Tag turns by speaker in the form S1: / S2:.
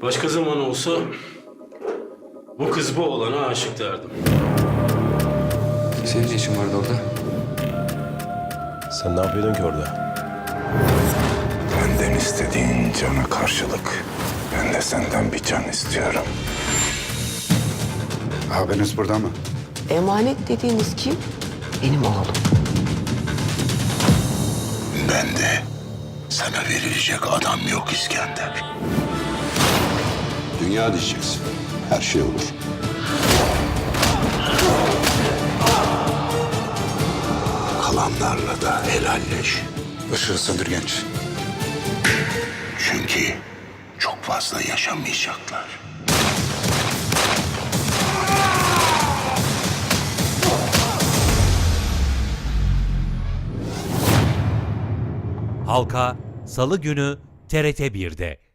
S1: Başka zaman olsa bu kız bu oğlana aşık derdim.
S2: Senin ne işin vardı orada?
S3: Sen ne yapıyordun ki orada?
S4: Benden istediğin cana karşılık ben de senden bir can istiyorum. Abiniz burada mı?
S5: Emanet dediğiniz kim? Benim oğlum.
S4: Ben de sana verilecek adam yok İskender. Dünya diyeceksin. Her şey olur. Kalanlarla da helalleş. Işığı söndür genç. Çünkü çok fazla yaşamayacaklar.
S6: Halka Salı günü TRT 1'de.